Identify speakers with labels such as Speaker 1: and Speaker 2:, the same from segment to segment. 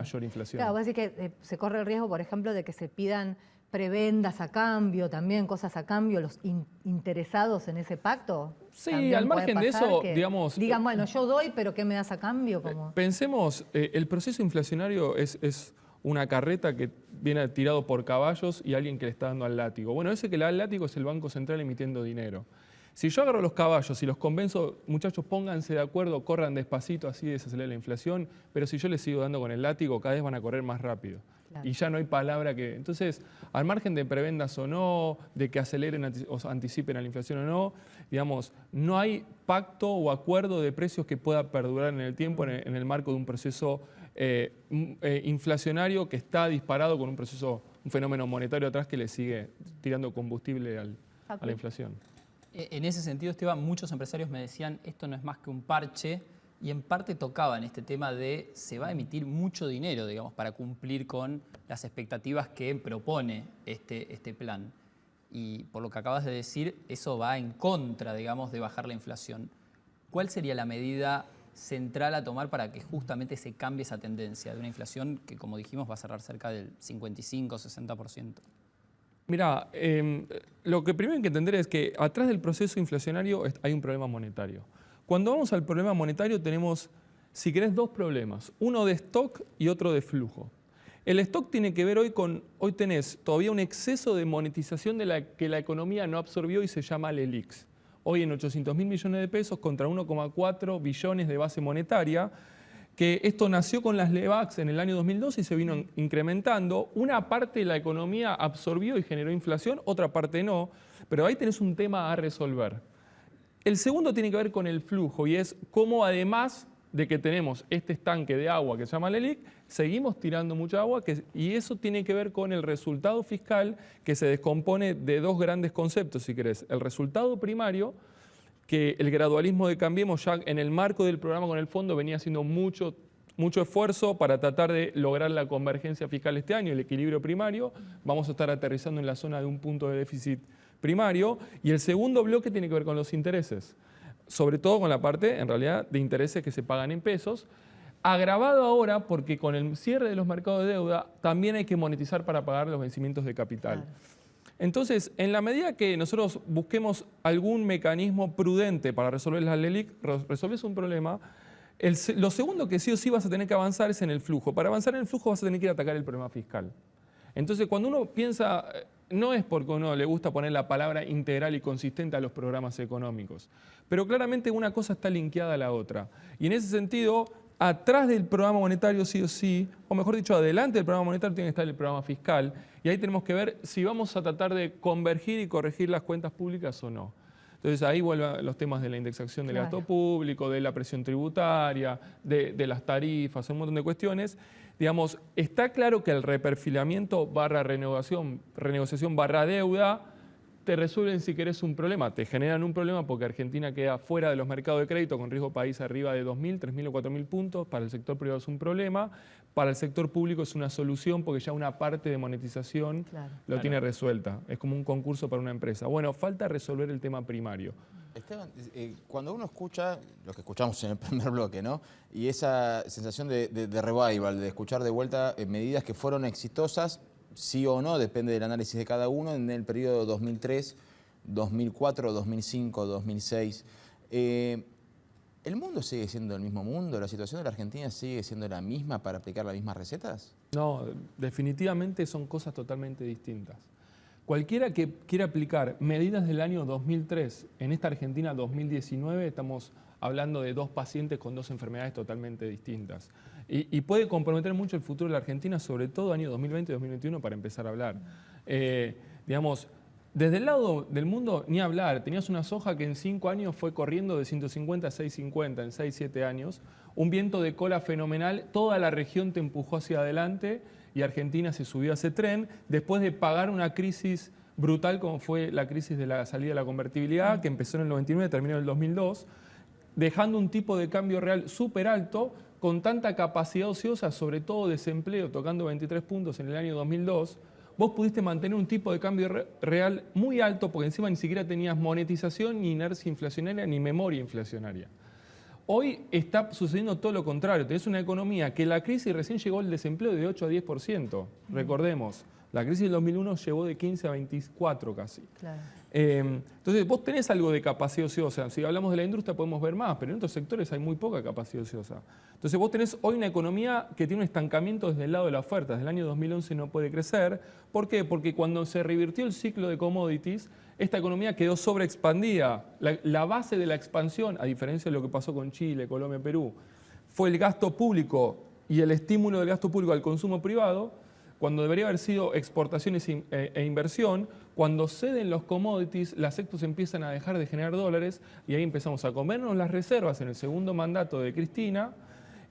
Speaker 1: mayor inflación.
Speaker 2: Claro, vos decís que se corre el riesgo, por ejemplo, de que se pidan prebendas a cambio, también cosas a cambio, los interesados en ese pacto.
Speaker 1: Sí, al margen de eso, digamos...
Speaker 2: Digan, bueno, yo doy, pero ¿qué me das a cambio?
Speaker 1: Pensemos, el proceso inflacionario es una carreta que viene tirado por caballos y alguien que le está dando al látigo. Bueno, ese que le da al látigo es el Banco Central emitiendo dinero. Si yo agarro los caballos y los convenzo, muchachos, pónganse de acuerdo, corran despacito, así desacelera la inflación, pero si yo les sigo dando con el látigo, cada vez van a correr más rápido. Claro. Y ya no hay palabra que... Entonces, al margen de prebendas o no, de que aceleren o anticipen a la inflación o no, digamos, no hay pacto o acuerdo de precios que pueda perdurar en el tiempo en el marco de un proceso inflacionario que está disparado con un fenómeno monetario atrás que le sigue tirando combustible a la inflación.
Speaker 3: En ese sentido, Esteban, muchos empresarios me decían esto no es más que un parche y en parte tocaban este tema de se va a emitir mucho dinero, digamos, para cumplir con las expectativas que propone este plan. Y por lo que acabas de decir, eso va en contra, digamos, de bajar la inflación. ¿Cuál sería la medida central a tomar para que justamente se cambie esa tendencia de una inflación que, como dijimos, va a cerrar cerca del 55-60%?
Speaker 1: Mirá, lo que primero hay que entender es que atrás del proceso inflacionario hay un problema monetario. Cuando vamos al problema monetario tenemos, si querés, dos problemas. Uno de stock y otro de flujo. El stock tiene que ver hoy tenés todavía un exceso de monetización que la economía no absorbió y se llama LELIQs. Hoy en 800.000 millones de pesos contra 1,4 billones de base monetaria, que esto nació con las LEVAX en el año 2002 y se vino incrementando. Una parte de la economía absorbió y generó inflación, otra parte no, pero ahí tenés un tema a resolver. El segundo tiene que ver con el flujo y es cómo además de que tenemos este estanque de agua que se llama LELIQ, seguimos tirando mucha agua y eso tiene que ver con el resultado fiscal que se descompone de dos grandes conceptos, si querés. El resultado primario, que el gradualismo de Cambiemos ya en el marco del programa con el fondo venía haciendo mucho esfuerzo para tratar de lograr la convergencia fiscal este año, el equilibrio primario. Vamos a estar aterrizando en la zona de un punto de déficit primario. Y el segundo bloque tiene que ver con los intereses, sobre todo con la parte, en realidad, de intereses que se pagan en pesos, agravado ahora porque con el cierre de los mercados de deuda también hay que monetizar para pagar los vencimientos de capital. Claro. Entonces, en la medida que nosotros busquemos algún mecanismo prudente para resolver la LELIQ, resolves un problema. Lo segundo que sí o sí vas a tener que avanzar es en el flujo. Para avanzar en el flujo vas a tener que ir a atacar el problema fiscal. Entonces, cuando uno piensa, no es porque a uno le gusta poner la palabra integral y consistente a los programas económicos, pero claramente una cosa está linkeada a la otra. Y en ese sentido, atrás del programa monetario sí o sí, o mejor dicho, adelante del programa monetario tiene que estar el programa fiscal. Y ahí tenemos que ver si vamos a tratar de convergir y corregir las cuentas públicas o no. Entonces ahí vuelven los temas de la indexación del gasto público, de la presión tributaria, de las tarifas, un montón de cuestiones. Digamos, está claro que el reperfilamiento barra renegociación barra deuda te resuelven, si querés, un problema. Te generan un problema porque Argentina queda fuera de los mercados de crédito con riesgo país arriba de 2.000, 3.000 o 4.000 puntos. Para el sector privado es un problema. Para el sector público es una solución porque ya una parte de monetización lo tiene resuelta. Es como un concurso para una empresa. Bueno, falta resolver el tema primario.
Speaker 4: Esteban, cuando uno escucha, lo que escuchamos en el primer bloque, ¿no? Y esa sensación de revival, de escuchar de vuelta medidas que fueron exitosas, sí o no, depende del análisis de cada uno, en el periodo 2003, 2004, 2005, 2006. ¿El mundo sigue siendo el mismo mundo? ¿La situación de la Argentina sigue siendo la misma para aplicar las mismas recetas?
Speaker 1: No, definitivamente son cosas totalmente distintas. Cualquiera que quiera aplicar medidas del año 2003 en esta Argentina 2019, estamos hablando de dos pacientes con dos enfermedades totalmente distintas. Y puede comprometer mucho el futuro de la Argentina, sobre todo año 2020 y 2021, para empezar a hablar. Digamos, desde el lado del mundo, ni hablar. Tenías una soja que en 5 años fue corriendo de 150 a 650, en 6, 7 años. Un viento de cola fenomenal. Toda la región te empujó hacia adelante y Argentina se subió a ese tren después de pagar una crisis brutal como fue la crisis de la salida de la convertibilidad, que empezó en el 99 y terminó en el 2002, dejando un tipo de cambio real súper alto, con tanta capacidad ociosa, sobre todo desempleo, tocando 23 puntos en el año 2002, vos pudiste mantener un tipo de cambio real muy alto, porque encima ni siquiera tenías monetización, ni inercia inflacionaria, ni memoria inflacionaria. Hoy está sucediendo todo lo contrario. Tenés una economía que la crisis recién llegó al desempleo de 8 a 10%. Recordemos, la crisis del 2001 llevó de 15 a 24 casi.
Speaker 2: Claro.
Speaker 1: Entonces, vos tenés algo de capacidad ociosa. Si hablamos de la industria podemos ver más, pero en otros sectores hay muy poca capacidad ociosa. Entonces, vos tenés hoy una economía que tiene un estancamiento desde el lado de la oferta. Desde el año 2011 no puede crecer. ¿Por qué? Porque cuando se revirtió el ciclo de commodities, esta economía quedó sobreexpandida. La base de la expansión, a diferencia de lo que pasó con Chile, Colombia, Perú, fue el gasto público y el estímulo del gasto público al consumo privado, cuando debería haber sido exportaciones e inversión. Cuando ceden los commodities, las expos empiezan a dejar de generar dólares y ahí empezamos a comernos las reservas en el segundo mandato de Cristina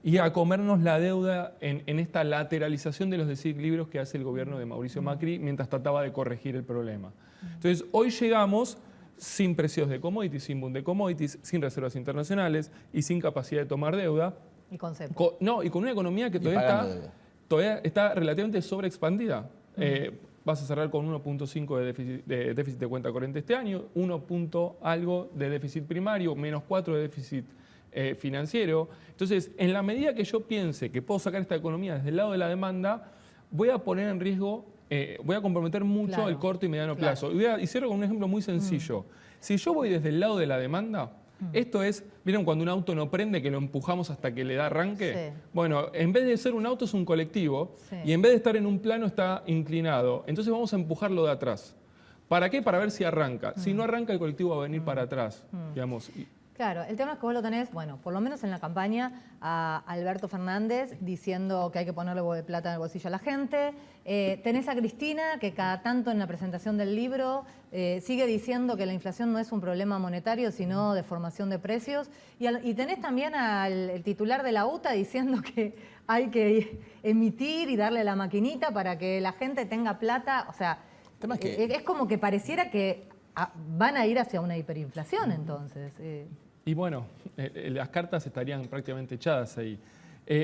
Speaker 1: y a comernos la deuda en esta lateralización de los desequilibrios que hace el gobierno de Mauricio Macri mientras trataba de corregir el problema. Entonces, hoy llegamos sin precios de commodities, sin boom de commodities, sin reservas internacionales y sin capacidad de tomar deuda.
Speaker 2: Y con cepo.
Speaker 1: Y con una economía que todavía está relativamente sobreexpandida. Vas a cerrar con 1.5 de déficit de cuenta corriente este año, 1 punto algo de déficit primario, menos 4 de déficit financiero. Entonces, en la medida que yo piense que puedo sacar esta economía desde el lado de la demanda, voy a poner en riesgo, voy a comprometer mucho el corto y mediano plazo. Y cierro con un ejemplo muy sencillo. Si yo voy desde el lado de la demanda, esto es, ¿vieron cuando un auto no prende, que lo empujamos hasta que le da arranque?
Speaker 2: Sí.
Speaker 1: Bueno, en vez de ser un auto es un colectivo y en vez de estar en un plano está inclinado. Entonces vamos a empujarlo de atrás. ¿Para qué? Para ver si arranca. Si no arranca, el colectivo va a venir para atrás, digamos.
Speaker 2: Claro, el tema es que vos lo tenés, bueno, por lo menos en la campaña, a Alberto Fernández diciendo que hay que ponerle plata en el bolsillo a la gente. Tenés a Cristina, que cada tanto en la presentación del libro sigue diciendo que la inflación no es un problema monetario, sino de formación de precios. Y tenés también al titular de la UTA diciendo que hay que emitir y darle la maquinita para que la gente tenga plata. O sea, es como que pareciera que van a ir hacia una hiperinflación entonces.
Speaker 1: Y bueno, las cartas estarían prácticamente echadas ahí.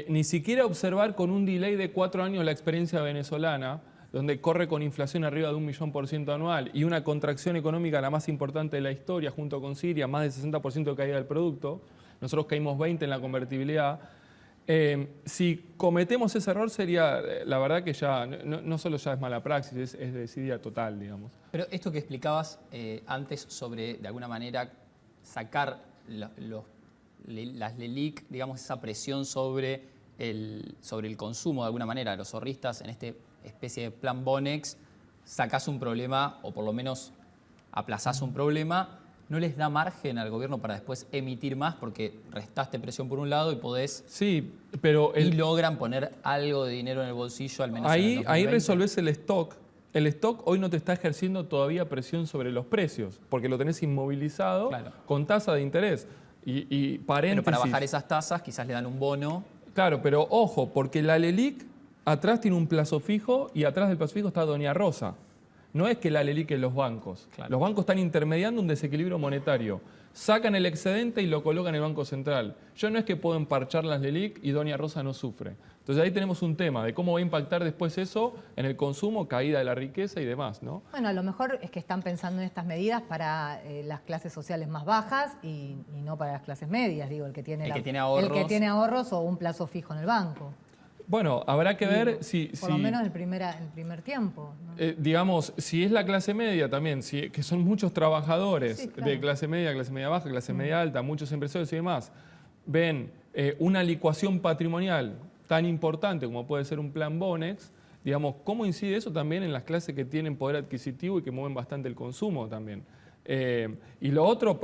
Speaker 1: Ni siquiera observar con un delay de 4 años la experiencia venezolana, donde corre con inflación arriba de 1.000.000% anual y una contracción económica la más importante de la historia, junto con Siria, más de 60% de caída del producto. Nosotros caímos 20 en la convertibilidad. Si cometemos ese error sería, la verdad que ya, no solo ya es mala praxis, es desidia total, digamos.
Speaker 3: Pero esto que explicabas antes sobre, de alguna manera, sacar las LELIQ, digamos, esa presión sobre el consumo, de alguna manera, los ahorristas en esta especie de plan Bonex, sacás un problema, o por lo menos aplazás un problema, ¿no les da margen al gobierno para después emitir más porque restaste presión por un lado y podés...
Speaker 1: Sí, pero...
Speaker 3: y logran poner algo de dinero en el bolsillo, al menos en el 2020?
Speaker 1: Ahí resolvés el stock. El stock hoy no te está ejerciendo todavía presión sobre los precios, porque lo tenés inmovilizado con tasa de interés. Y paréntesis...
Speaker 3: Pero para bajar esas tasas quizás le dan un bono.
Speaker 1: Claro, pero ojo, porque la LELIQ atrás tiene un plazo fijo y atrás del plazo fijo está Doña Rosa. No es que la LELIQ es los bancos. Claro. Los bancos están intermediando un desequilibrio monetario. Sacan el excedente y lo colocan en el Banco Central. Yo no es que puedo emparchar las LELIQ y Doña Rosa no sufre. Entonces ahí tenemos un tema de cómo va a impactar después eso en el consumo, caída de la riqueza y demás, ¿no?
Speaker 2: Bueno, a lo mejor es que están pensando en estas medidas para las clases sociales más bajas y no para las clases medias, digo, el que tiene ahorros o un plazo fijo en el banco.
Speaker 1: Bueno, habrá que ver
Speaker 2: por lo menos el primer tiempo, ¿no?
Speaker 1: Digamos, si es la clase media también, que son muchos trabajadores de clase media baja, clase media alta, muchos empresarios y demás, ven una licuación patrimonial tan importante como puede ser un plan Bonex, digamos, ¿cómo incide eso también en las clases que tienen poder adquisitivo y que mueven bastante el consumo también? Y lo otro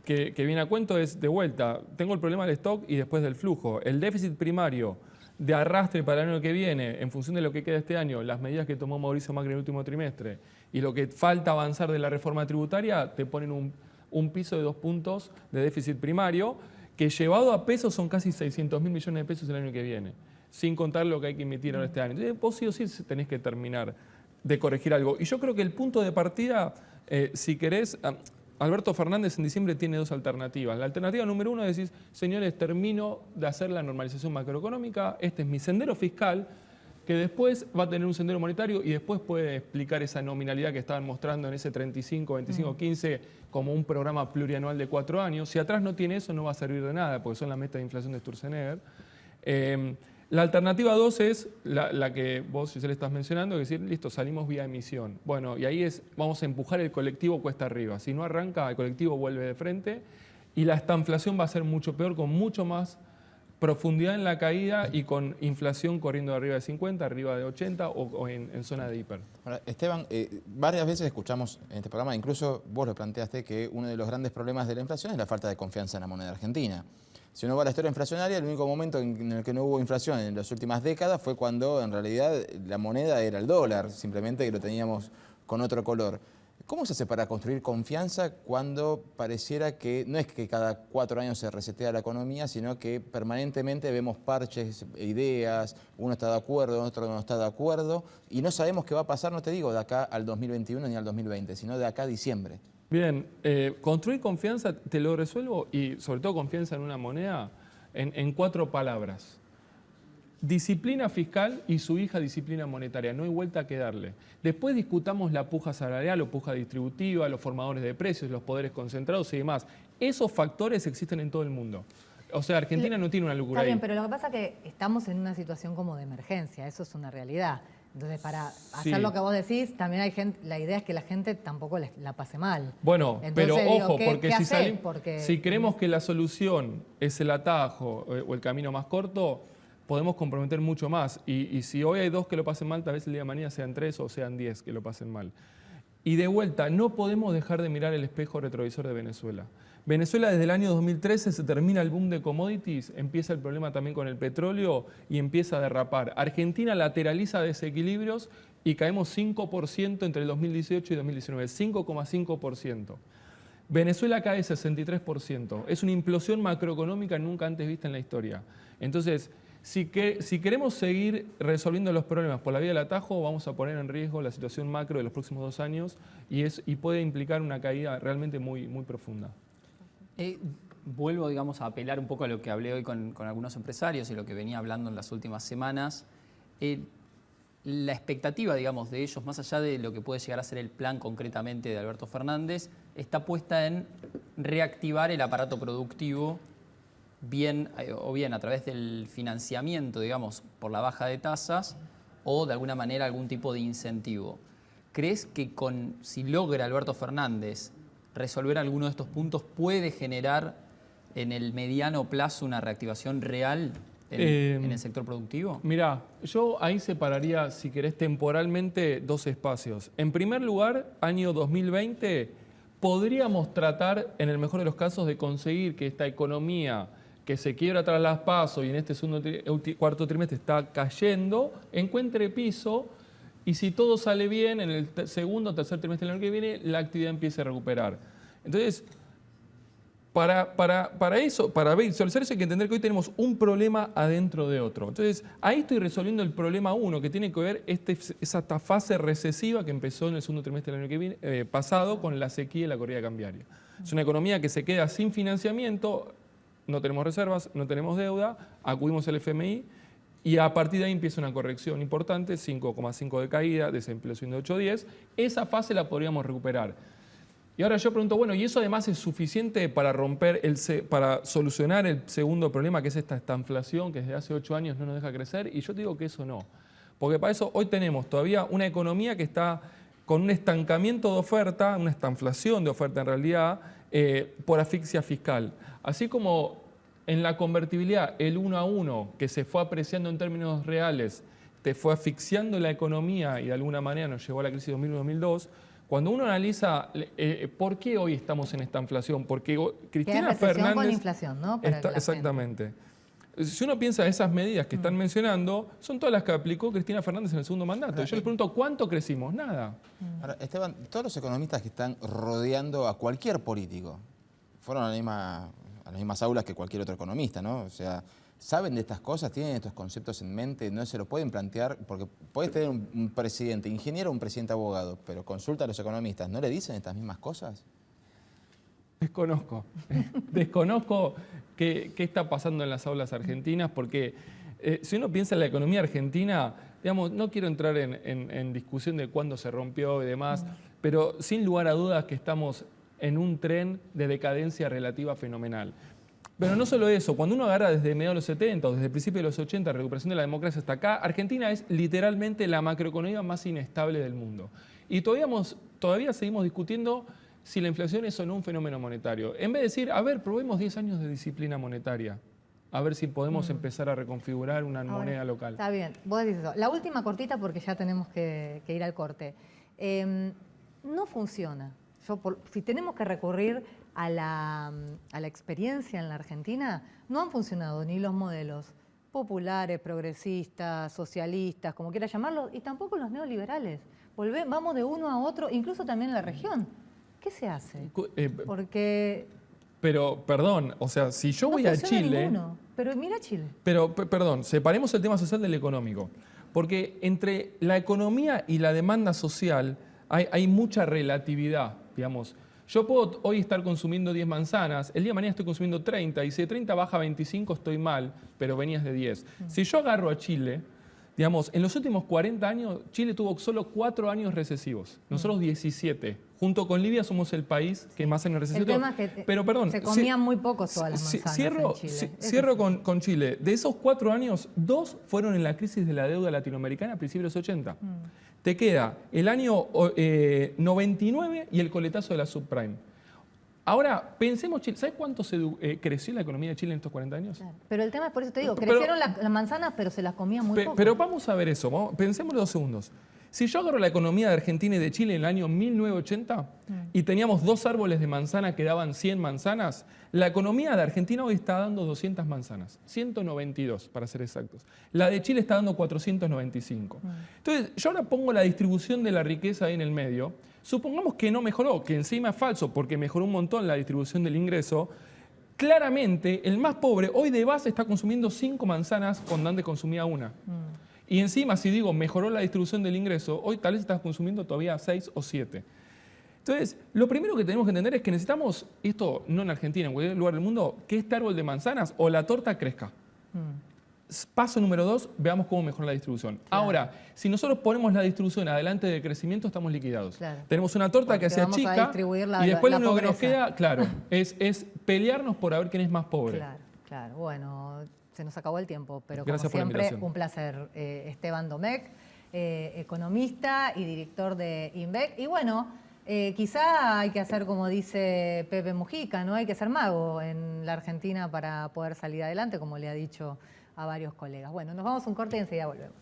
Speaker 1: que viene a cuento es, de vuelta, tengo el problema del stock y después del flujo. El déficit primario de arrastre para el año que viene, en función de lo que queda este año, las medidas que tomó Mauricio Macri en el último trimestre y lo que falta avanzar de la reforma tributaria, te ponen un piso de 2 puntos de déficit primario, que llevado a pesos son casi 600.000 millones de pesos el año que viene, sin contar lo que hay que emitir ahora este año. Entonces, vos sí o sí tenés que terminar de corregir algo. Y yo creo que el punto de partida, si querés... Alberto Fernández en diciembre tiene 2 alternativas. La alternativa número 1 es decir, señores, termino de hacer la normalización macroeconómica, este es mi sendero fiscal, que después va a tener un sendero monetario y después puede explicar esa nominalidad que estaban mostrando en ese 35, 25, 15 como un programa plurianual de 4 años. Si atrás no tiene eso, no va a servir de nada, porque son las metas de inflación de Sturzenegger. La alternativa 2 es la que vos, Giselle, estás mencionando, que es decir, listo, salimos vía emisión. Bueno, y ahí vamos a empujar el colectivo cuesta arriba. Si no arranca, el colectivo vuelve de frente y la estanflación va a ser mucho peor, con mucho más profundidad en la caída y con inflación corriendo de arriba de 50, arriba de 80 o en zona de hiper.
Speaker 4: Ahora, Esteban, varias veces escuchamos en este programa, incluso vos lo planteaste, que uno de los grandes problemas de la inflación es la falta de confianza en la moneda argentina. Si uno va a la historia inflacionaria, el único momento en el que no hubo inflación en las últimas décadas fue cuando en realidad la moneda era el dólar, simplemente que lo teníamos con otro color. ¿Cómo se hace para construir confianza cuando pareciera que no es que cada 4 años se resetea la economía, sino que permanentemente vemos parches, ideas, uno está de acuerdo, otro no está de acuerdo, y no sabemos qué va a pasar, no te digo de acá al 2021 ni al 2020, sino de acá a diciembre?
Speaker 1: Bien, construir confianza, te lo resuelvo, y sobre todo confianza en una moneda, en 4 palabras. Disciplina fiscal y su hija disciplina monetaria, no hay vuelta que darle. Después discutamos la puja salarial o puja distributiva, los formadores de precios, los poderes concentrados y demás. Esos factores existen en todo el mundo. O sea, Argentina no tiene una locura
Speaker 2: Está bien,
Speaker 1: ahí.
Speaker 2: pero lo que pasa es que estamos en una situación como de emergencia, eso es una realidad. Entonces, para
Speaker 1: Sí.
Speaker 2: hacer lo que vos decís, también hay gente, la idea es que la gente tampoco la pase mal.
Speaker 1: Bueno,
Speaker 2: Entonces,
Speaker 1: pero
Speaker 2: digo,
Speaker 1: ojo,
Speaker 2: ¿qué
Speaker 1: porque,
Speaker 2: hacer? Porque
Speaker 1: si creemos que la solución es el atajo o el camino más corto, podemos comprometer mucho más. Y si hoy hay 2 que lo pasen mal, tal vez el día de mañana sean 3 o sean 10 que lo pasen mal. Y de vuelta, no podemos dejar de mirar el espejo retrovisor de Venezuela. Venezuela desde el año 2013 se termina el boom de commodities, empieza el problema también con el petróleo y empieza a derrapar. Argentina lateraliza desequilibrios y caemos 5% entre el 2018 y 2019, 5,5%. Venezuela cae 63%. Es una implosión macroeconómica nunca antes vista en la historia. Entonces, si queremos seguir resolviendo los problemas por la vía del atajo, vamos a poner en riesgo la situación macro de los próximos 2 años y puede implicar una caída realmente muy, muy profunda.
Speaker 3: Vuelvo, digamos, a apelar un poco a lo que hablé hoy con algunos empresarios y lo que venía hablando en las últimas semanas. La expectativa, digamos, de ellos, más allá de lo que puede llegar a ser el plan concretamente de Alberto Fernández, está puesta en reactivar el aparato productivo bien a través del financiamiento, digamos, por la baja de tasas o de alguna manera algún tipo de incentivo. ¿Crees que si logra Alberto Fernández resolver alguno de estos puntos puede generar en el mediano plazo una reactivación real en el sector productivo?
Speaker 1: Mirá, yo ahí separaría, si querés, temporalmente 2 espacios. En primer lugar, año 2020, podríamos tratar, en el mejor de los casos, de conseguir que esta economía que se quiebra tras las PASO y en este cuarto trimestre está cayendo, encuentre piso y si todo sale bien, en el segundo o tercer trimestre del año que viene, la actividad empiece a recuperar. Entonces, para visualizar eso hay que entender que hoy tenemos un problema adentro de otro. Entonces, ahí estoy resolviendo el problema 1, que tiene que ver esa fase recesiva que empezó en el segundo trimestre del año que viene, pasado con la sequía y la corrida cambiaria. Es una economía que se queda sin financiamiento, no tenemos reservas, no tenemos deuda, acudimos al FMI y a partir de ahí empieza una corrección importante, 5,5 de caída, desempleo de 8,10. Esa fase la podríamos recuperar. Y ahora yo pregunto, bueno, ¿y eso además es suficiente para para solucionar el segundo problema, que es esta estanflación que desde hace 8 años no nos deja crecer? Y yo te digo que eso no. Porque para eso hoy tenemos todavía una economía que está con un estancamiento de oferta, una estanflación de oferta en realidad, por asfixia fiscal. Así como en la convertibilidad, el 1 a 1, que se fue apreciando en términos reales, te fue asfixiando la economía y de alguna manera nos llevó a la crisis 2001-2002, cuando uno analiza por qué hoy estamos en esta inflación, porque Cristina Fernández...
Speaker 2: con inflación, ¿no?
Speaker 1: Exactamente. Si uno piensa esas medidas que están mencionando, son todas las que aplicó Cristina Fernández en el segundo mandato. Yo les pregunto, ¿cuánto crecimos? Nada.
Speaker 4: Ahora, Esteban, todos los economistas que están rodeando a cualquier político fueron a las mismas aulas que cualquier otro economista, ¿no? O sea, ¿saben de estas cosas? ¿Tienen estos conceptos en mente? ¿No se lo pueden plantear? Porque puedes tener un presidente ingeniero o un presidente abogado, pero consulta a los economistas, ¿no le dicen estas mismas cosas?
Speaker 1: Desconozco. Desconozco qué está pasando en las aulas argentinas porque Si uno piensa en la economía argentina, digamos, no quiero entrar en discusión de cuándo se rompió y demás, pero sin lugar a dudas que estamos en un tren de decadencia relativa fenomenal. Pero no solo eso, cuando uno agarra desde mediados de los 70 o desde principios de los 80, recuperación de la democracia hasta acá, Argentina es literalmente la macroeconomía más inestable del mundo. Y todavía seguimos discutiendo si la inflación es o no un fenómeno monetario. En vez de decir, a ver, probemos 10 años de disciplina monetaria, a ver si podemos empezar a reconfigurar una moneda local.
Speaker 2: Está bien, vos decís eso. La última cortita porque ya tenemos que ir al corte. No funciona. Si tenemos que recurrir a la experiencia en la Argentina, no han funcionado ni los modelos populares, progresistas, socialistas, como quiera llamarlos, y tampoco los neoliberales. Vamos de uno a otro, incluso también en la región. ¿Qué se hace? Porque...
Speaker 1: Pero, perdón, o sea, si yo voy a Chile...
Speaker 2: Ninguno, pero mira Chile.
Speaker 1: Pero, perdón, separemos el tema social del económico. Porque entre la economía y la demanda social hay mucha relatividad, digamos. Yo puedo hoy estar consumiendo 10 manzanas, el día de mañana estoy consumiendo 30, y si de 30 baja a 25 estoy mal, pero venías de 10. Si yo agarro a Chile, digamos, en los últimos 40 años, Chile tuvo solo 4 años recesivos, nosotros 17. Junto con Libia somos el país que más años recesivos.
Speaker 2: El tema es que
Speaker 1: pero, perdón,
Speaker 2: se comían muy pocos todas las manzanas en Chile.
Speaker 1: Cierro con Chile. De esos 4 años, 2 fueron en la crisis de la deuda latinoamericana a principios de los 80. Te queda el año 99 y el coletazo de la subprime. Ahora, pensemos, Chile, ¿sabes cuánto creció la economía de Chile en estos 40 años?
Speaker 2: Claro. Pero el tema es, por eso te digo, crecieron las manzanas, pero se las comían muy poco.
Speaker 1: Pero vamos a ver eso, pensemos 2 segundos. Si yo agarro la economía de Argentina y de Chile en el año 1980 y teníamos 2 árboles de manzana que daban 100 manzanas, la economía de Argentina hoy está dando 200 manzanas, 192 para ser exactos. La de Chile está dando 495. Entonces, yo ahora pongo la distribución de la riqueza ahí en el medio. Supongamos que no mejoró, que encima es falso porque mejoró un montón la distribución del ingreso. Claramente, el más pobre hoy de base está consumiendo 5 manzanas cuando antes consumía 1. Y encima, si digo, mejoró la distribución del ingreso, hoy tal vez estás consumiendo todavía 6 o 7. Entonces, lo primero que tenemos que entender es que necesitamos, esto no en Argentina, en cualquier lugar del mundo, que este árbol de manzanas o la torta crezca. Paso número 2, veamos cómo mejora la distribución.
Speaker 2: Claro.
Speaker 1: Ahora, si nosotros ponemos la distribución adelante del crecimiento, estamos liquidados.
Speaker 2: Claro.
Speaker 1: Tenemos una torta que se achica y después lo único que nos queda, claro, es pelearnos por ver quién es más pobre.
Speaker 2: Claro, claro. Bueno, se nos acabó el tiempo, pero
Speaker 1: Gracias
Speaker 2: como
Speaker 1: por la
Speaker 2: siempre,
Speaker 1: invitación.
Speaker 2: un placer. Esteban Domecq, economista y director de INVEC. Y bueno, quizá hay que hacer como dice Pepe Mujica, ¿no? Hay que ser mago en la Argentina para poder salir adelante, como le ha dicho a varios colegas. Bueno, nos vamos a un corte y enseguida volvemos.